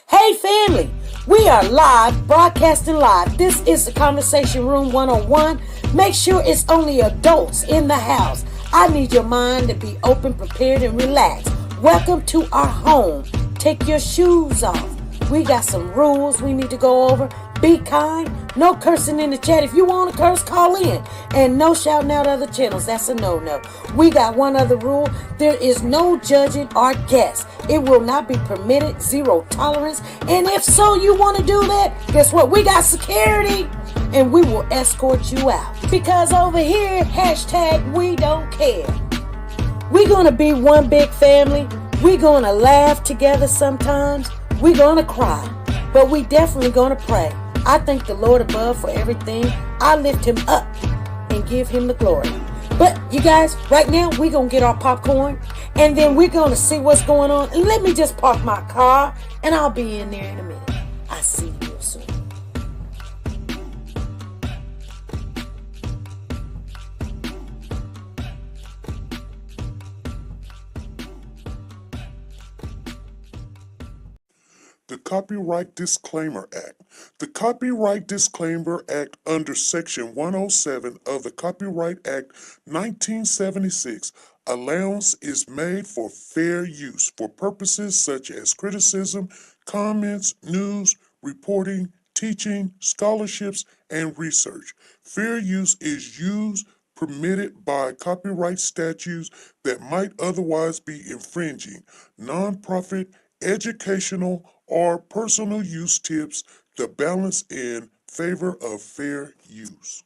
Hey family, we are live, broadcasting live. This is the Conversation Room 101. Make sure it's only adults in the house. I need your mind to be open, prepared, and relaxed. Welcome to our home. Take your shoes off. We got some rules we need to go over. Be kind. No cursing in the chat. If you want to curse, call in. And no shouting out other channels. That's a no-no. We got one other rule. There is no judging our guests. It will not be permitted. Zero tolerance. And if so, you want to do that, guess what? We got security. And we will escort you out. Because over here, hashtag we don't care. We're going to be one big family. We're going to laugh together sometimes. We're going to cry. But we definitely going to pray. I thank the Lord above for everything. I lift him up and give him the glory. But you guys, right now, we're going to get our popcorn. And then we're going to see what's going on. And let me just park my car. And I'll be in there in a minute. I see you soon. The Copyright Disclaimer Act. The Copyright Disclaimer Act under Section 107 of the Copyright Act 1976, allowance is made for fair use for purposes such as criticism, comments, news, reporting, teaching, scholarships, and research. Fair use is used permitted by copyright statutes that might otherwise be infringing. Nonprofit, educational, or personal use tips the balance in favor of fair use.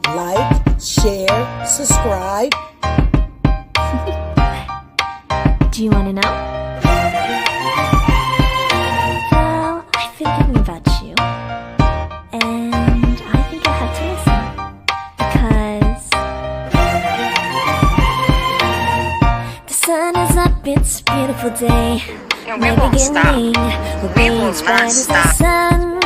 Like, share, subscribe. Do you want to know? Well, I've been thinking about you, and I think I'll have to listen, because the sun is up, it's a beautiful day. We won't stop. We will as bright not as stop. the sun.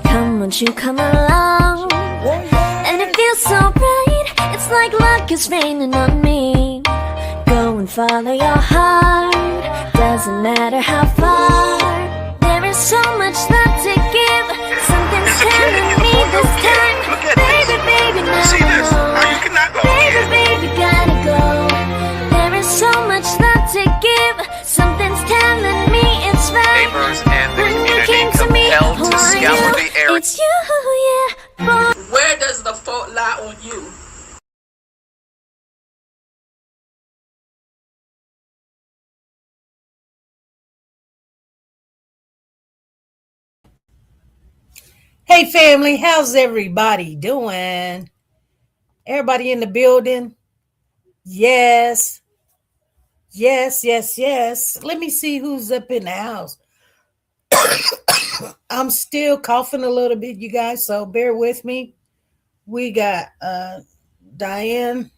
Come, won't you come along? And it feels so bright, it's like luck is raining on me. Go and follow your heart, doesn't matter how far. There is so much love to give. Something's telling me this time. Look at Baby, this. baby, now See this? I know. Now you cannot go Baby, again. baby, gotta go. There is so much love to give. Something's telling me it's right. Neighbors and the When you community came to me, compelled who to are scour you? the area. It's you, yeah, boy. Where does the fault lie on you? Hey family, how's everybody doing? Everybody in the building? Yes. Yes. Let me see who's up in the house. I'm still coughing a little bit, you guys, so bear with me. We got Diane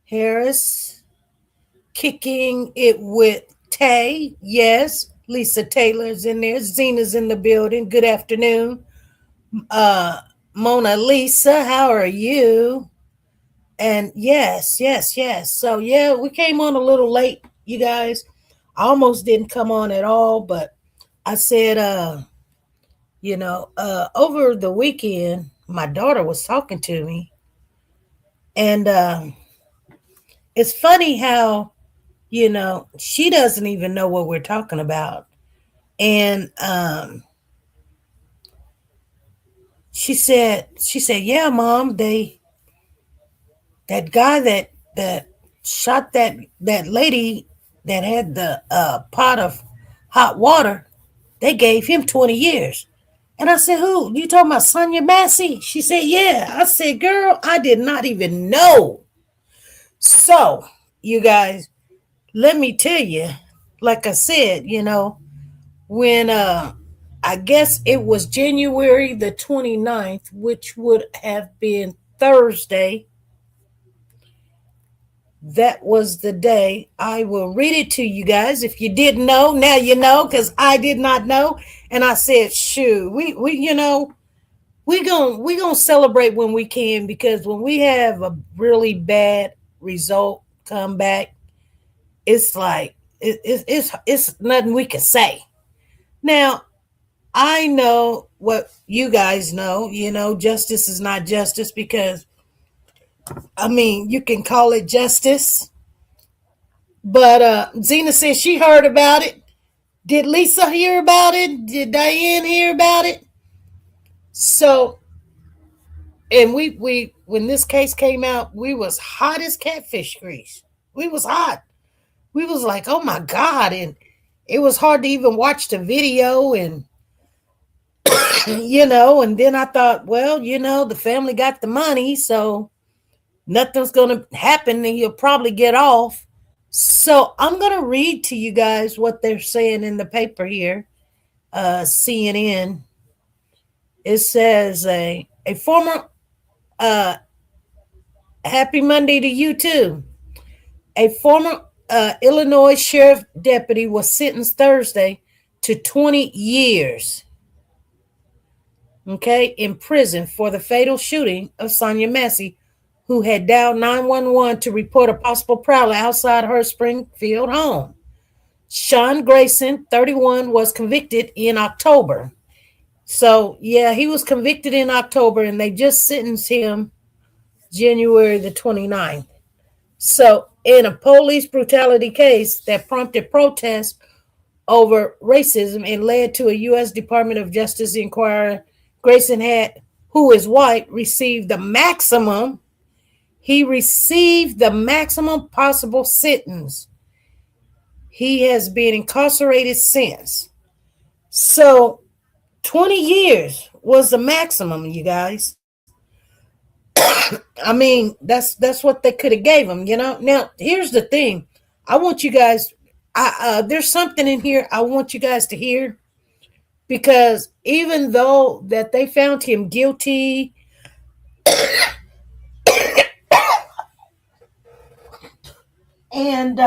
Harris kicking it with Tay. Yes. Lisa Taylor's in there. Zena's in the building. Good afternoon. Mona Lisa, how are you? And yes. So yeah, we came on a little late, you guys. I almost didn't come on at all, but I said, over the weekend, my daughter was talking to me, and it's funny how, she doesn't even know what we're talking about, and she said, yeah, Mom, that guy that shot that lady that had the pot of hot water, they gave him 20 years. And I said, who? You talking about Sonya Massey? She said, yeah. I said, girl, I did not even know. So, you guys, let me tell you, like I said, when I guess it was January the 29th, which would have been Thursday. That was the day. I will read it to you guys. If you didn't know, now you know, because I did not know. And I said, shoot, we gonna celebrate when we can, because when we have a really bad result come back, it's like it's nothing we can say. Now, I know what you guys know. Justice is not justice because I mean you can call it justice, but Zena says she heard about it. Did Lisa hear about it? Did Diane hear about it? So, and we when this case came out, we was hot as catfish grease. We was hot. We was like, oh my God. And it was hard to even watch the video. And, and then I thought, well, the family got the money. So nothing's going to happen and he'll probably get off. So I'm going to read to you guys what they're saying in the paper here. CNN. It says a former, happy Monday to you too. A former Illinois sheriff deputy was sentenced Thursday to 20 years, in prison for the fatal shooting of Sonya Massey, who had dialed 911 to report a possible prowler outside her Springfield home. Sean Grayson, 31, was convicted in October. So, yeah, he was convicted in October, and they just sentenced him January the 29th. So, in a police brutality case that prompted protests over racism and led to a U.S. Department of Justice inquiry, Grayson who is white, received the maximum. He received the maximum possible sentence. He has been incarcerated since. So, 20 years was the maximum, you guys. I mean, that's what they could have gave him, Now, here's the thing. I want you guys, there's something in here I want you guys to hear, because even though that they found him guilty, and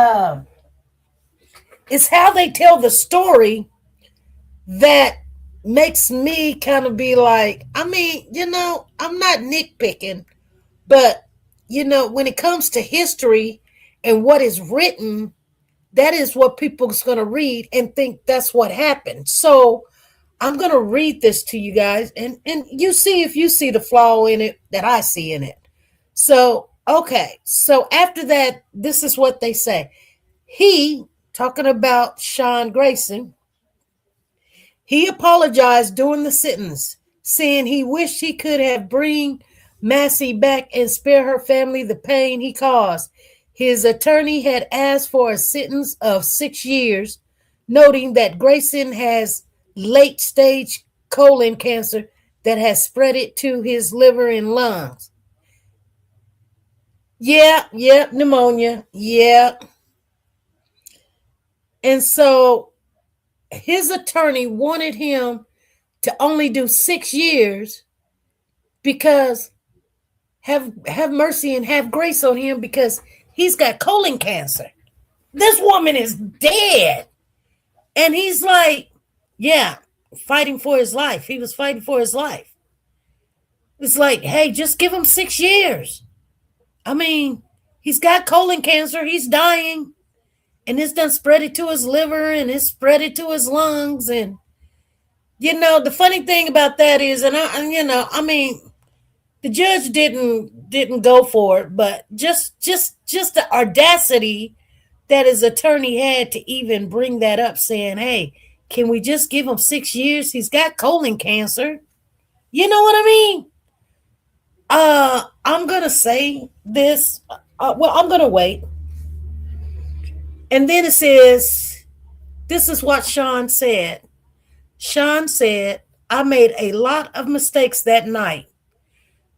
it's how they tell the story that makes me kind of be like, I mean, I'm not nitpicking, but, when it comes to history and what is written, that is what people's going to read and think that's what happened. So I'm going to read this to you guys, and you see if you see the flaw in it that I see in it. So, okay. So after that, this is what they say. He, talking about Sean Grayson, he apologized during the sentence, saying he wished he could have bring Massey back and spare her family the pain he caused. His attorney had asked for a sentence of 6 years, noting that Grayson has late-stage colon cancer that has spread it to his liver and lungs. Yeah, pneumonia. Yeah. And so his attorney wanted him to only do 6 years because have mercy and have grace on him, because he's got colon cancer. This woman is dead. And he's like, yeah, fighting for his life. He was fighting for his life. It's like, hey, just give him 6 years. I mean, he's got colon cancer. He's dying. And it's done spread it to his liver and it's spread it to his lungs. And, the funny thing about that is, the judge didn't go for it, but just the audacity that his attorney had to even bring that up, saying, hey, can we just give him 6 years? He's got colon cancer. You know what I mean? I'm going to say this. I'm going to wait. And then it says, this is what Sean said. Sean said, I made a lot of mistakes that night.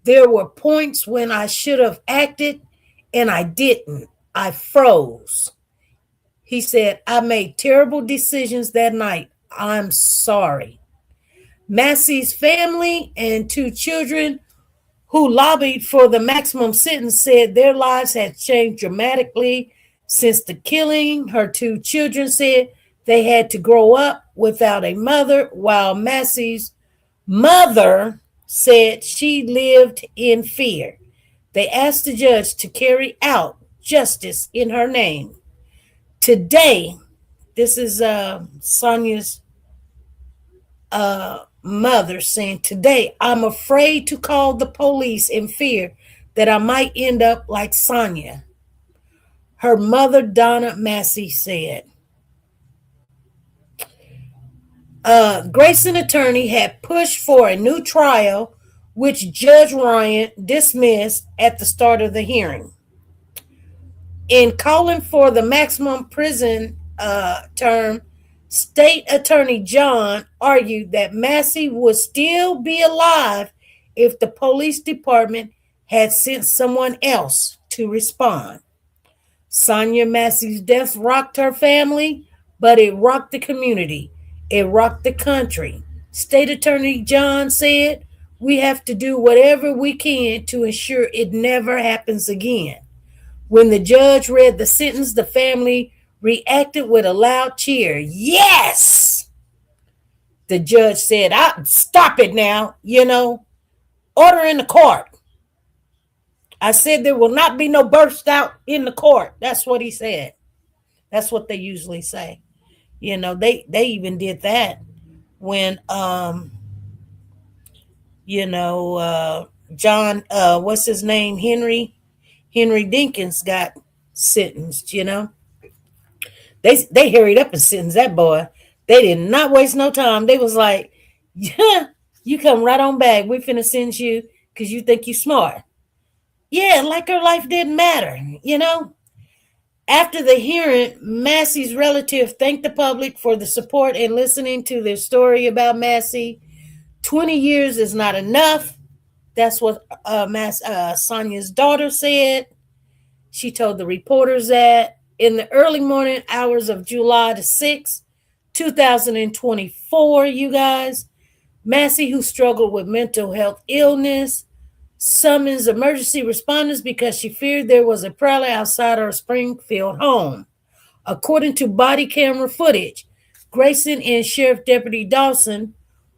There were points when I should have acted and I didn't. I froze. He said, I made terrible decisions that night. I'm sorry. Massey's family and 2 children who lobbied for the maximum sentence said their lives had changed dramatically since the killing. Her 2 children said they had to grow up without a mother, while Massey's mother said she lived in fear. They asked the judge to carry out justice in her name. Today, this is Sonya's mother saying, today I'm afraid to call the police in fear that I might end up like Sonya. Her mother, Donna Massey, said, Grayson attorney had pushed for a new trial, which Judge Ryan dismissed at the start of the hearing. In calling for the maximum prison term, State Attorney John argued that Massey would still be alive if the police department had sent someone else to respond. Sonya Massey's death rocked her family, but it rocked the community. It rocked the country. State Attorney John said, we have to do whatever we can to ensure it never happens again. When the judge read the sentence, the family reacted with a loud cheer. Yes! The judge said, stop it now, order in the court. I said there will not be no burst out in the court. That's what he said. That's what they usually say. They even did that when John what's his name? Henry Dinkins got sentenced, They hurried up and sentenced that boy. They did not waste no time. They was like, yeah, you come right on back. We finna sentence you because you think you smart. Yeah, like her life didn't matter, After the hearing, Massey's relative thanked the public for the support and listening to their story about Massey. 20 years is not enough. That's what Sonya's daughter said. She told the reporters that in the early morning hours of July the 6th, 2024, you guys, Massey, who struggled with mental health illness, summons emergency responders because she feared there was a prowler outside her Springfield home. According to body camera footage, Grayson and Sheriff Deputy Dawson,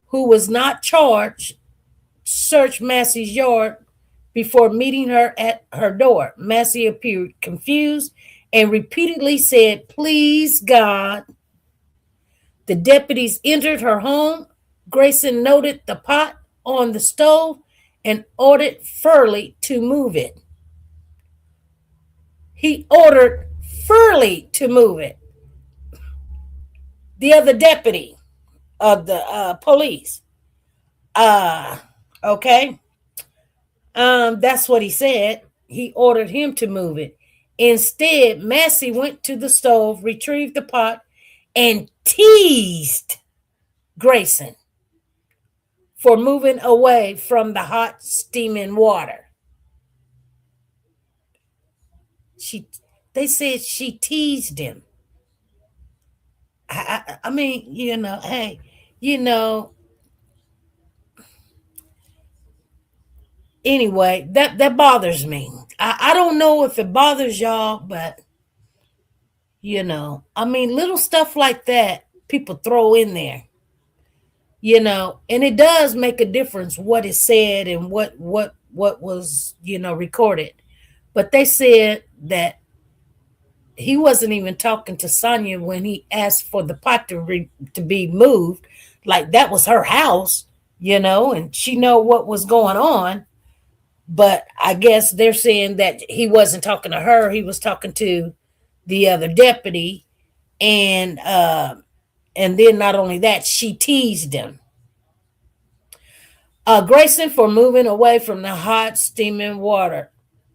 who was not charged, searched Massey's yard before meeting her at her door. Massey appeared confused and repeatedly said, please, God. The deputies entered her home. Grayson noted the pot on the stove and ordered Furley to move it. He ordered Furley to move it. The other deputy of the police. Okay. That's what he said. He ordered him to move it. Instead, Massey went to the stove, retrieved the pot, and teased Grayson for moving away from the hot, steaming water. They said she teased him. I mean, hey, anyway, that bothers me. I don't know if it bothers y'all, but I mean, little stuff like that people throw in there, and it does make a difference what is said and what was recorded. But they said that he wasn't even talking to Sonya when he asked for the pot to be moved. Like that was her house, and she know what was going on. But I guess they're saying that he wasn't talking to her. He was talking to the other deputy. And then not only that, she teased him. Grayson for moving away from the hot, steaming water.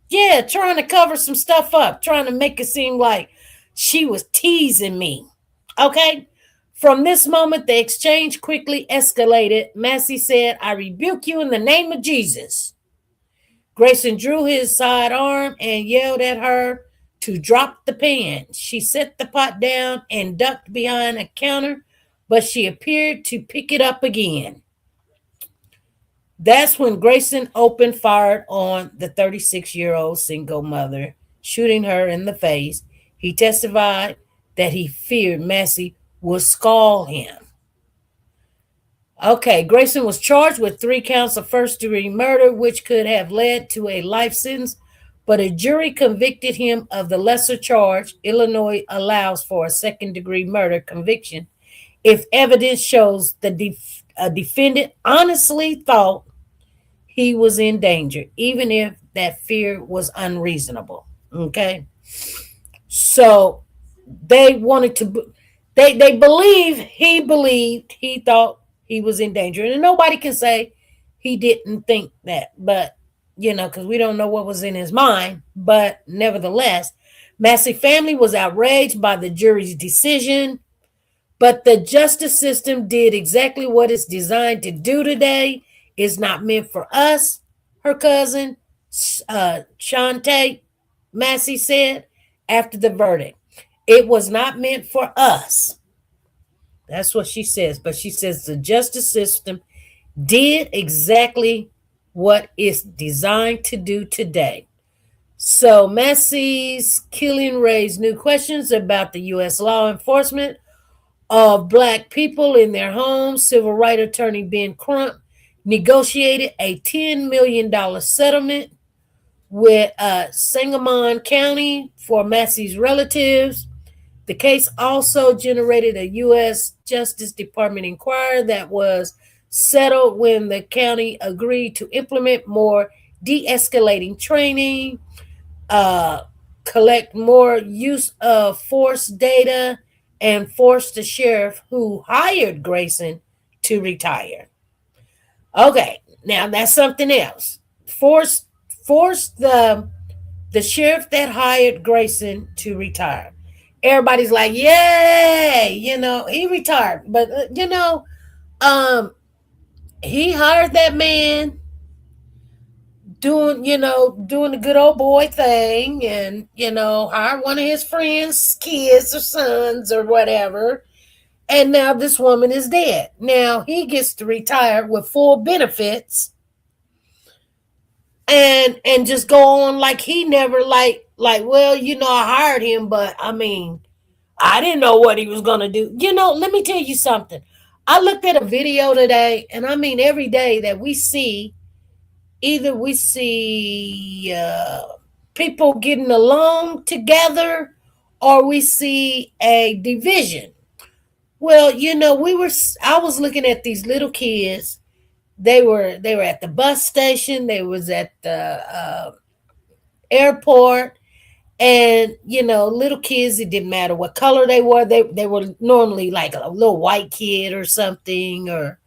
Yeah, trying to cover some stuff up, trying to make it seem like she was teasing me. Okay? From this moment, the exchange quickly escalated. Massey said, I rebuke you in the name of Jesus. Grayson drew his sidearm and yelled at her to drop the pan. She set the pot down and ducked behind a counter, but she appeared to pick it up again. That's when Grayson opened fire on the 36-year-old single mother, shooting her in the face. He testified that he feared Massey would scald him. Okay, Grayson was charged with 3 counts of first-degree murder, which could have led to a life sentence, but a jury convicted him of the lesser charge. Illinois allows for a second-degree murder conviction if evidence shows the defendant honestly thought he was in danger, even if that fear was unreasonable. Okay, so they wanted to. They believed he thought he was in danger, and nobody can say he didn't think that, but because we don't know what was in his mind. But nevertheless, Massey family was outraged by the jury's decision. But the justice system did exactly what it's designed to do today. It's not meant for us, her cousin, Shantae Massey said after the verdict. It was not meant for us. That's what she says. But she says the justice system did exactly what it's designed to do today. So Massey's killing raised new questions about the U.S. law enforcement of Black people in their homes. Civil rights attorney Ben Crump negotiated a $10 million settlement with Sangamon County for Massey's relatives. The case also generated a U.S. Justice Department inquiry that was settled when the county agreed to implement more de-escalating training, collect more use of force data, and force the sheriff who hired Grayson to retire. Okay, now that's something else. Force the sheriff that hired Grayson to retire. Everybody's like, yay, he retired. But he hired that man doing the good old boy thing, and hired one of his friends' kids or sons or whatever. And now this woman is dead. Now he gets to retire with full benefits and just go on like he never well, I hired him, but I mean, I didn't know what he was going to do. Let me tell you something. I looked at a video today, and I mean, every day that we see, either we see people getting along together or we see a division. Well, I was looking at these little kids. They were at the bus station. They was at the airport. And, little kids, it didn't matter what color they were. They were normally like a little white kid or something, or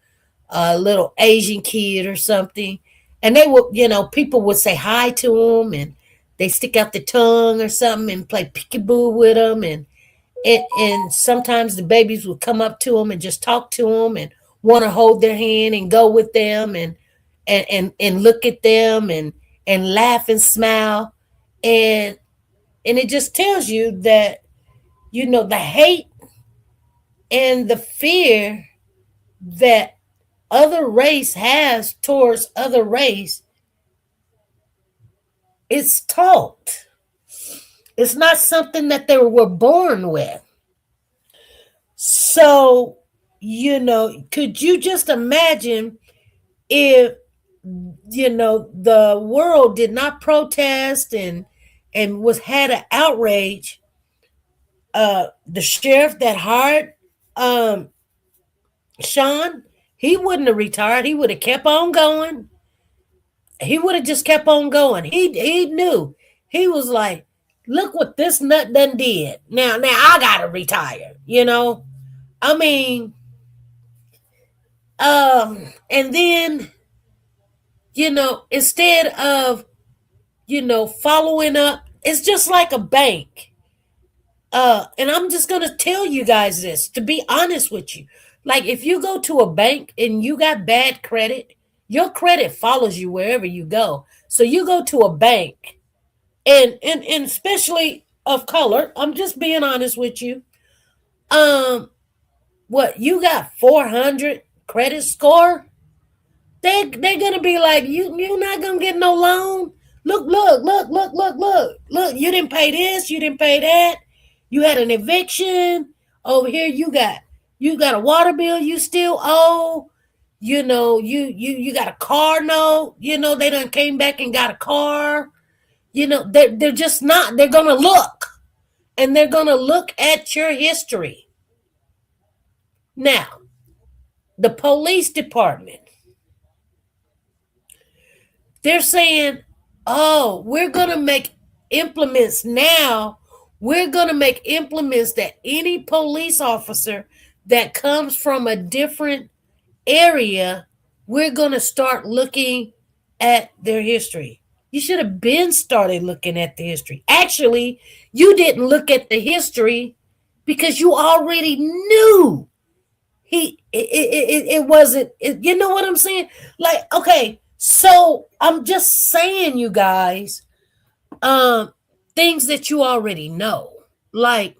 a little Asian kid or something. And they would, people would say hi to them, and they stick out the tongue or something and play peekaboo with them. And sometimes the babies would come up to them and just talk to them and want to hold their hand and go with them and look at them and laugh and smile. And it just tells you that, the hate and the fear that other race has towards other race, it's taught. It's not something that they were born with. So, could you just imagine if, the world did not protest and had an outrage? The sheriff that hired Sean, he wouldn't have retired. He would have kept on going. He would have just kept on going. He knew. He was like, look what this nut done did. Now I gotta retire. I mean, and then, instead of, following up, it's just like a bank. And I'm just going to tell you guys this, to be honest with you. Like, if you go to a bank and you got bad credit, your credit follows you wherever you go. So you go to a bank, and especially of color, I'm just being honest with you. What, you got 400 credit score? They're going to be like, you're not going to get no loan. Look, you didn't pay this, you didn't pay that. You had an eviction. Over here, you got a water bill you still owe. You got a car note. They done came back and got a car. They're just not. They're going to look, and they're going to look at your history. Now, the police department, they're saying, oh, we're going to make implements now. We're going to make implements that any police officer that comes from a different area, we're going to start looking at their history. You should have been started looking at the history. Actually, you didn't look at the history because you already knew it wasn't. You know what I'm saying? Like, okay, so I'm just saying, you guys, things that you already know. Like,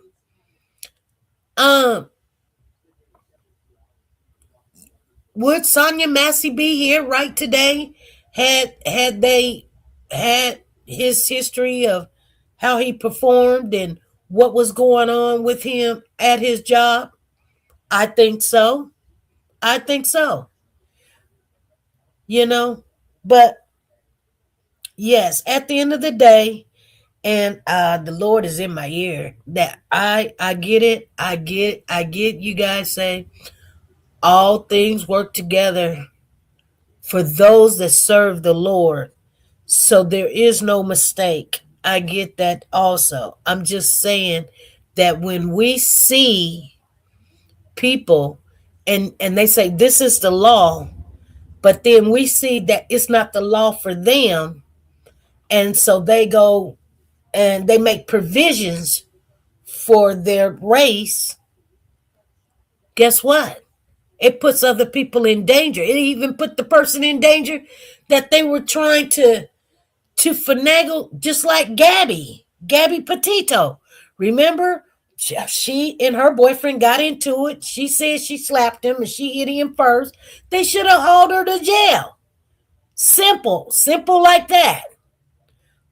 would Sonya Massey be here right today had they had his history of how he performed and what was going on with him at his job? I think so. I think so. But yes, at the end of the day, and the Lord is in my ear that I get it. I get you guys say all things work together for those that serve the Lord. So there is no mistake. I get that also. I'm just saying that when we see people and they say this is the law, but then we see that it's not the law for them, and so they go and they make provisions for their race. Guess what? It puts other people in danger. It even put the person in danger that they were trying to finagle, just like Gabby Petito. Remember, she and her boyfriend got into it. She said she slapped him and she hit him first. They should have hauled her to jail. Simple like that.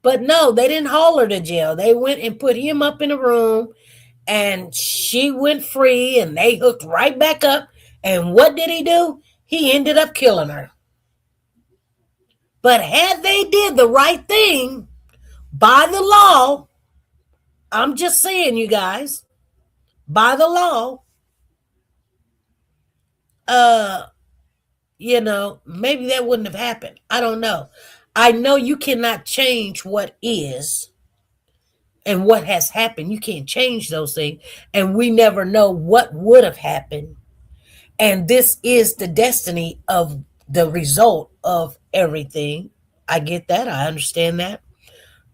But no, they didn't haul her to jail. They went and put him up in a room, and she went free, and they hooked right back up. And what did he do? He ended up killing her. But had they did the right thing by the law, I'm just saying, you guys, by the law, maybe that wouldn't have happened. I don't know. I know you cannot change what is and what has happened. You can't change those things. And we never know what would have happened. And this is the destiny of the result of everything. I get that. I understand that.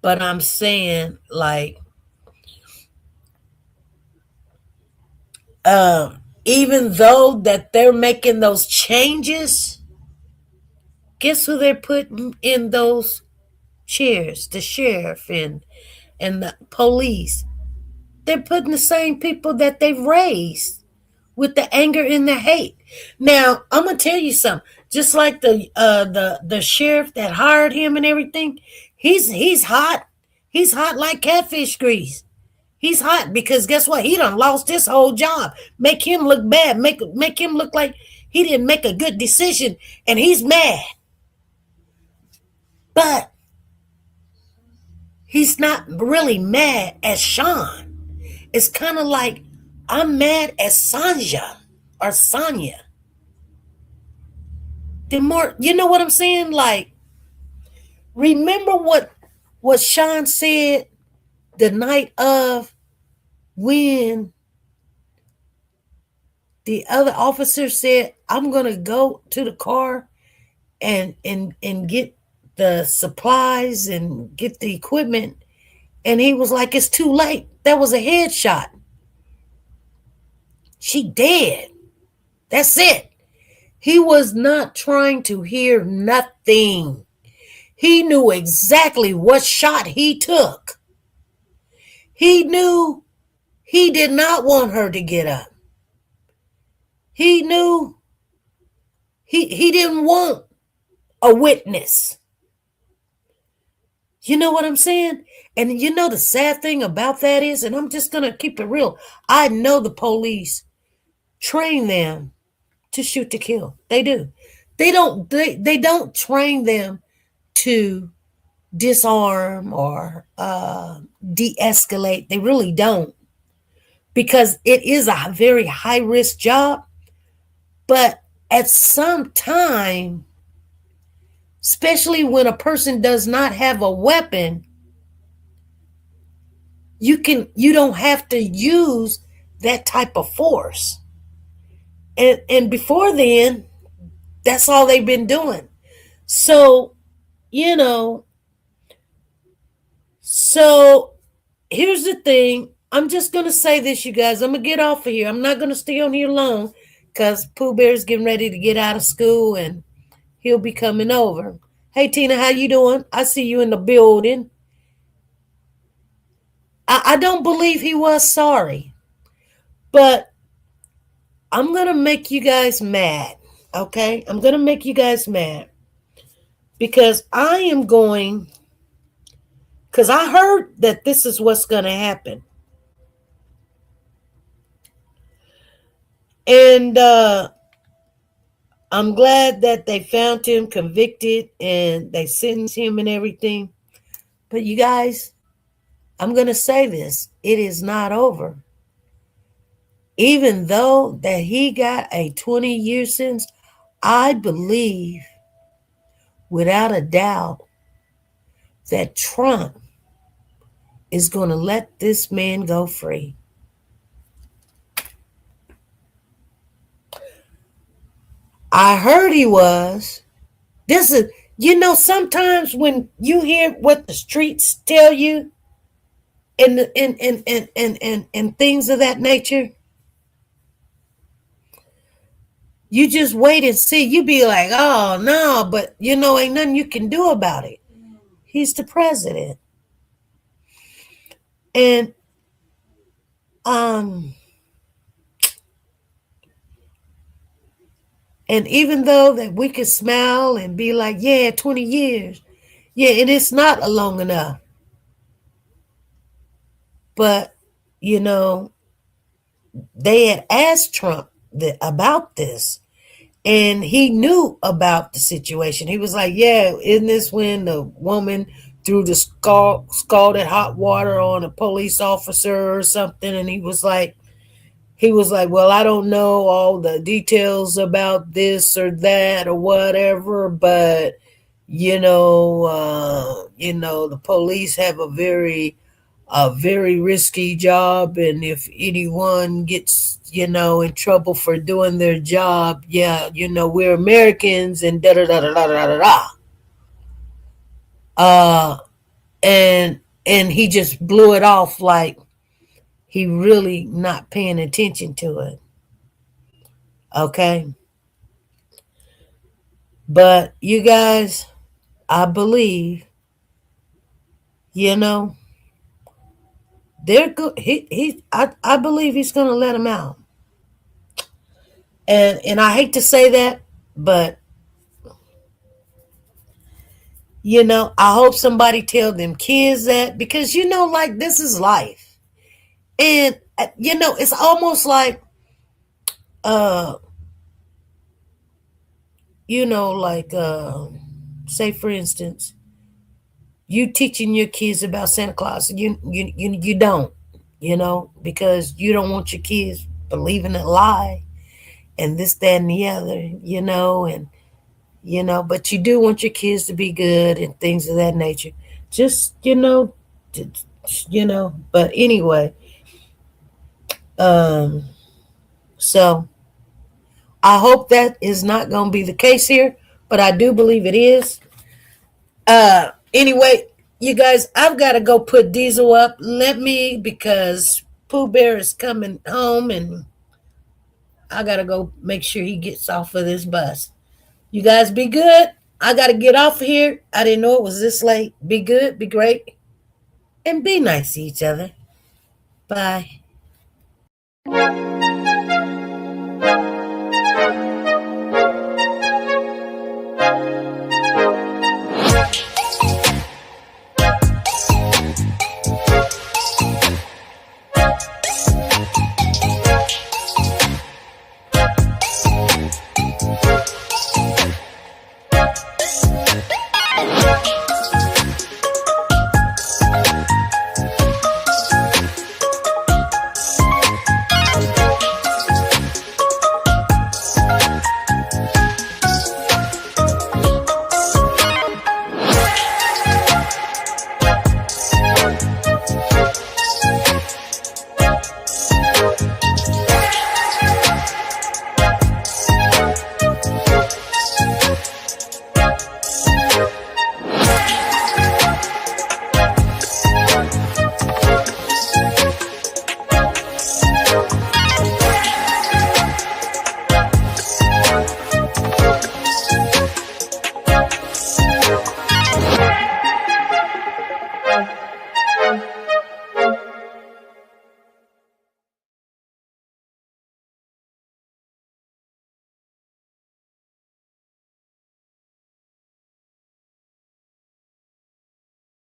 But I'm saying, like, even though that they're making those changes, guess who they're putting in those chairs? The sheriff and the police. They're putting the same people that they've raised with the anger and the hate. Now, I'm gonna tell you something. Just like the sheriff that hired him and everything, he's hot. He's hot like catfish grease. He's hot because guess what? He done lost his whole job. Make him look bad. Make him look like he didn't make a good decision, and he's mad. But he's not really mad as Sean. It's kind of like I'm mad at Sonya. The more, you know what I'm saying? Like, remember what Sean said the night of when the other officer said, I'm going to go to the car and get the supplies and get the equipment. And he was like, it's too late. That was a headshot. She dead. That's it. He was not trying to hear nothing. He knew exactly what shot he took. He knew he did not want her to get up. He knew he didn't want a witness. You know what I'm saying? And you know the sad thing about that is, and I'm just going to keep it real, I know the police train them to shoot to kill. They do. They don't train them to disarm or de-escalate. They really don't, because it is a very high risk job. But at some time, especially when a person does not have a weapon, you don't have to use that type of force. And before then, that's all they've been doing. So, you know, so here's the thing. I'm just gonna say this, you guys. I'm gonna get off of here. I'm not gonna stay on here long because Pooh Bear's getting ready to get out of school and he'll be coming over. Hey Tina, how you doing? I see you in the building. I don't believe he was sorry, but I'm gonna make you guys mad. Okay, I'm gonna make you guys mad because because I heard that this is what's gonna happen. And I'm glad that they found him convicted and they sentenced him and everything. But you guys, I'm going to say this. It is not over. Even though that he got a 20-year sentence, I believe without a doubt that Trump is going to let this man go free. I heard he was. This is, sometimes when you hear what the streets tell you and things of that nature, you just wait and see. You be like, oh no, but ain't nothing you can do about it. He's the president. And even though that we can smile and be like, yeah, 20 years. Yeah, and it's not long enough. But, they had asked Trump about this. And he knew about the situation. He was like, yeah, isn't this when the woman threw the scalded hot water on a police officer or something? And he was like, well, I don't know all the details about this or that or whatever, but the police have a very risky job, and if anyone gets in trouble for doing their job, yeah, we're Americans and da da da da da da da. And he just blew it off like he really not paying attention to it. Okay. But you guys, I believe, they're good. I believe he's gonna let him out. And I hate to say that, but I hope somebody tell them kids that, because like, this is life. And it's almost like say for instance, you teaching your kids about Santa Claus, you don't, because you don't want your kids believing a lie and this, that, and the other, and but you do want your kids to be good and things of that nature. Just, but anyway, so I hope that is not going to be the case here, but I do believe it is. Anyway, you guys, I've got to go put Diesel up. Because Pooh Bear is coming home and I got to go make sure he gets off of this bus. You guys be good. I got to get off of here. I didn't know it was this late. Be good, be great, and be nice to each other. Bye.